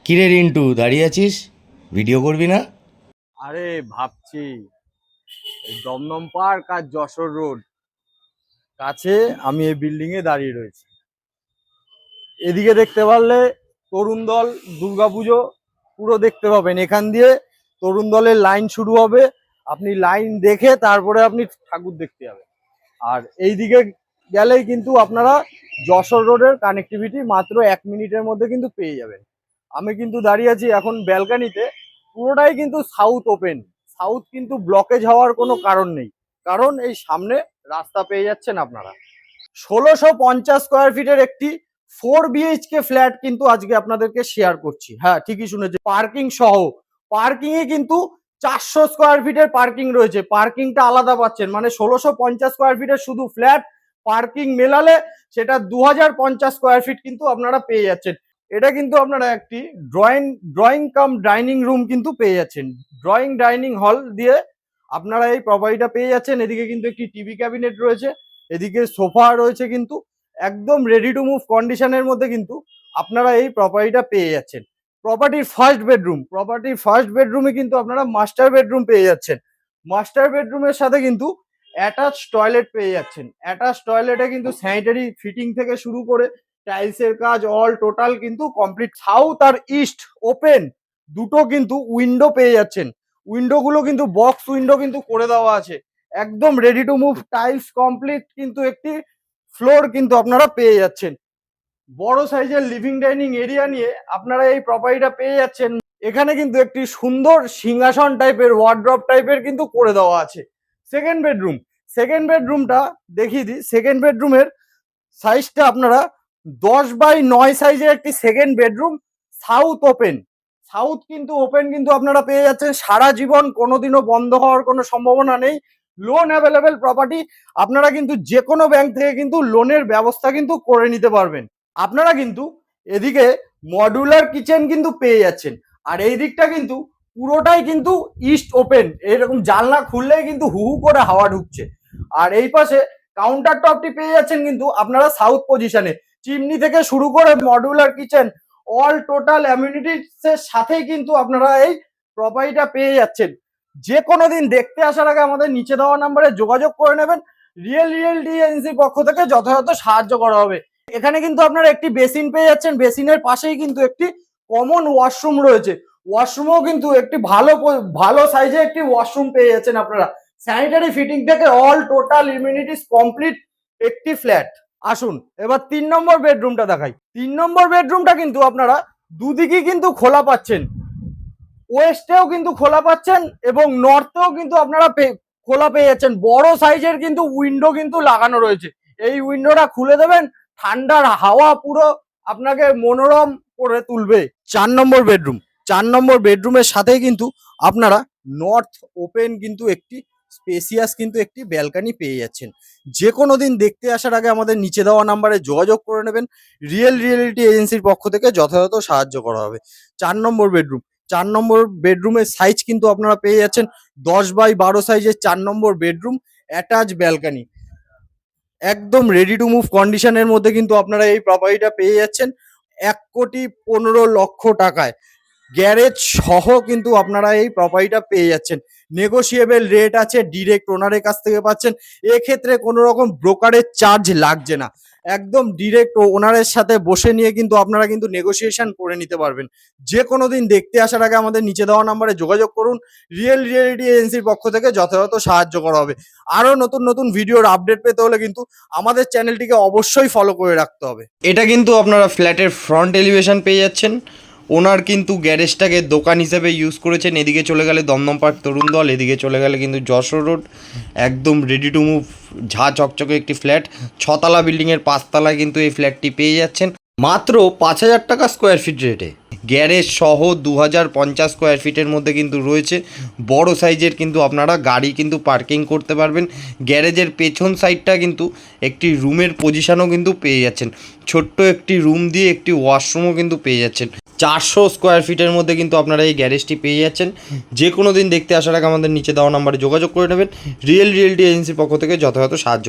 কিরে রিন্টু, দাঁড়িয়ে আছিস? ভিডিও করবি না? আরে ভাবছি এই দমদম পার্ক আর যশোর রোড কাছে আমি এই বিল্ডিং এ দাঁড়িয়ে রয়েছি। এদিকে দেখতে পারলে তরুণ দল দুর্গাপুজো পুরো দেখতে পাবেন। এখান দিয়ে তরুণ দলের লাইন শুরু হবে, আপনি লাইন দেখে তারপরে আপনি ঠাকুর দেখতে যাবেন। আর এইদিকে গেলেই কিন্তু আপনারা যশোর রোডের কানেক্টিভিটি মাত্র 1 মিনিটের মধ্যে কিন্তু পেয়ে যাবেন। আমি কিন্তু দাঁড়িয়ে আছি এখন ব্যালকানিতে। পুরোটাই কিন্তু সাউথ ওপেন, সাউথ কিন্তু ব্লকেজ হওয়ার কোনো কারণ নেই, কারণ এই সামনে রাস্তা পেয়ে যাচ্ছেন আপনারা। 1650 স্কোয়ার ফিটের একটি 4 BHK ফ্ল্যাট কিন্তু আজকে আপনাদেরকে শেয়ার করছি। হ্যাঁ, ঠিকই শুনেছে, পার্কিং সহ। পার্কিং এ কিন্তু 400 স্কোয়ার ফিটের পার্কিং রয়েছে, পার্কিংটা আলাদা পাচ্ছেন। মানে 1650 স্কোয়ার ফিটের শুধু ফ্ল্যাট, পার্কিং মেলালে সেটা 2050 স্কোয়ার ফিট কিন্তু আপনারা পেয়ে যাচ্ছেন। এটা কিন্তু আপনারা একটি ড্রয়িং কাম ডাইনিং রুম কিন্তু পেয়ে যাচ্ছেন। ড্রয়িং ডাইনিং হল দিয়ে আপনারা এই প্রপার্টিটা পেয়ে যাচ্ছেন। এদিকে কিন্তু একটি টিভি ক্যাবিনেট রয়েছে, এদিকে সোফা রয়েছে, কিন্তু একদম রেডি টু মুভ কন্ডিশনের মধ্যে কিন্তু আপনারা এই প্রপার্টিটা পেয়ে যাচ্ছেন। প্রপার্টির ফার্স্ট বেডরুমে কিন্তু আপনারা মাস্টার বেডরুম পেয়ে যাচ্ছেন। মাস্টার বেডরুমের সাথে কিন্তু অ্যাটাচ টয়লেট পেয়ে যাচ্ছেন। অ্যাটাচ টয়লেটে কিন্তু স্যানিটারি ফিটিং থেকে শুরু করে টাইলসের কাজ অল টোটাল কিন্তু কমপ্লিট। সাউথ আর ইস্ট ওপেন দুটো কিন্তু উইন্ডো পেয়ে যাচ্ছেন। উইন্ডোগুলো কিন্তু বক্স উইন্ডো কিন্তু করে দেওয়া আছে, একদম ready to move tiles complete কিন্তু একটি ফ্লোর কিন্তু আপনারা পেয়ে যাচ্ছেন। বড় সাইজের লিভিং ডাইনিং এরিয়া নিয়ে আপনারা এই প্রপার্টিটা পেয়ে যাচ্ছেন। এখানে কিন্তু একটি সুন্দর সিংহাসন টাইপের ওয়ার্ড্রপ টাইপের কিন্তু করে দেওয়া আছে। সেকেন্ড বেডরুমটা দেখিয়ে দিই। সেকেন্ড বেডরুমের সাইজটা আপনারা 10x9 সাইজের একটি second bedroom, south open. South কিন্তু ওপেন কিন্তু আপনারা পেয়ে যাচ্ছেন সারা জীবন, কোনোদিনও বন্ধ হওয়ার কোনো সম্ভাবনা নেই। লোন অ্যাভেলেবেল প্রপার্টি, আপনারা কিন্তু যে কোনো ব্যাংক থেকে কিন্তু লোনের ব্যবস্থা কিন্তু করে নিতে পারবেন। আপনারা কিন্তু এদিকে মডুলার কিচেন কিন্তু পেয়ে যাচ্ছেন। আর এই দিকটা কিন্তু পুরোটাই কিন্তু ইস্ট ওপেন, এরকম জানলা খুললেই কিন্তু হু হু করে হাওয়া ঢুকছে। আর এই পাশে কাউন্টার টপটি পেয়ে যাচ্ছেন কিন্তু আপনারা সাউথ পজিশনে। চিমনি থেকে শুরু করে modular kitchen all total amenities এর সাথেই কিন্তু আপনারা এই প্রপার্টিটা পেয়ে যাচ্ছেন। যে কোনো দিন দেখতে আসার আগে আমাদের নিচে দেওয়া নাম্বারে যোগাযোগ করে নেবেন। রিয়েলটি এজেন্সির পক্ষ থেকে যথাযথ সাহায্য করা হবে। এখানে কিন্তু আপনারা একটি বেসিন পেয়ে যাচ্ছেন, বেসিনের পাশেই কিন্তু একটি কমন ওয়াশরুম রয়েছে। ওয়াশরুমও কিন্তু একটি ভালো সাইজে একটি ওয়াশরুম পেয়ে যাচ্ছেন আপনারা। স্যানিটারি ফিটিং থেকে অল টোটাল ইমিউনিটিস কমপ্লিট একটি ফ্ল্যাট। আসুন এবার 3 নম্বর বেডরুমটা দেখাই। 3 নম্বর বেডরুমটা কিন্তু আপনারা দুদিকেই কিন্তু খোলা পাচ্ছেন, ওয়েস্টেও কিন্তু খোলা পাচ্ছেন এবং নর্থেও কিন্তু আপনারা খোলা পেয়ে যাচ্ছেন। বড় সাইজের কিন্তু উইন্ডো কিন্তু লাগানো রয়েছে। এই উইন্ডোটা খুলে দেবেন, ঠান্ডার হাওয়া পুরো আপনাকে মনোরম করে তুলবে। 4 নম্বর বেডরুমের সাথেই কিন্তু আপনারা নর্থ ওপেন কিন্তু একটি স্পেসিয়াস কিন্তু একটি ব্যালকানি পেয়ে যাচ্ছেন। যে কোনো দিন দেখতে আসার আগে আমাদের নিচে দেওয়া নাম্বারে যোগাযোগ করে নেবেন। রিয়েলিটি এজেন্সির পক্ষ থেকে যথাযথ সাহায্য করা হবে। 4 নম্বর বেডরুম, 4 নম্বর বেডরুমের সাইজ কিন্তু আপনারা পেয়ে যাচ্ছেন 10x12 সাইজের 4 নম্বর বেডরুম, অ্যাটাচ ব্যালকানি, একদম রেডি টু মুভ কন্ডিশনের মধ্যে কিন্তু আপনারা এই প্রপার্টিটা পেয়ে যাচ্ছেন 1,15,00,000 টাকায়। গ্যারেজ সহ কিন্তু আপনারা এই প্রপার্টিটা পেয়ে যাচ্ছেন। নেগোসিয়েবল রেট আছে, ডিরেক্ট ওনারের কাছ থেকে পাচ্ছেন। এক্ষেত্রে কোনো রকম ব্রোকারের চার্জ লাগছে না, একদম ডিরেক্ট ওনারের সাথে বসে নিয়ে কিন্তু আপনারা কিন্তু নেগোসিয়েশন করে নিতে পারবেন। যে কোনো দিন দেখতে আসার আগে আমাদের নিচে দেওয়া নাম্বারে যোগাযোগ করুন। রিয়েলিটি এজেন্সির পক্ষ থেকে যথাযথ সাহায্য করা হবে। আরও নতুন নতুন ভিডিওর আপডেট পেতে হলে কিন্তু আমাদের চ্যানেলটিকে অবশ্যই ফলো করে রাখতে হবে। এটা কিন্তু আপনারা ফ্ল্যাটের ফ্রন্ট এলিভেশন পেয়ে যাচ্ছেন। ওনার কিন্তু গ্যারেজটাকে দোকান হিসেবে ইউজ করেছেন। এদিকে চলে গেলে দমদম পার্ক তরুণ দল, এদিকে চলে গেলে কিন্তু যশোর রোড। একদম রেডি টু মুভ ঝা চকচকে একটি ফ্ল্যাট, 6তলা বিল্ডিংয়ের 5তলায় কিন্তু এই ফ্ল্যাটটি পেয়ে যাচ্ছেন মাত্র 5,000 টাকা স্কোয়ার ফিট রেটে। গ্যারেজ সহ 2,050 স্কোয়ার ফিটের মধ্যে কিন্তু রয়েছে। বড় সাইজের কিন্তু আপনারা গাড়ি কিন্তু পার্কিং করতে পারবেন। গ্যারেজের পেছন সাইডটা কিন্তু একটি রুমের পজিশনও কিন্তু পেয়ে যাচ্ছেন। ছোট্ট একটি রুম দিয়ে একটি ওয়াশরুমও কিন্তু পেয়ে যাচ্ছেন। 400 স্কোয়ার ফিটের মধ্যে কিন্তু আপনারা এই গ্যারেজটি পেয়ে যাচ্ছেন। যে কোনো দিন দেখতে আসার আগে আমাদের নিচে দেওয়া নাম্বারে যোগাযোগ করে নেবেন। রিয়েলিটি এজেন্সির পক্ষ থেকে যথাযথ সাহায্য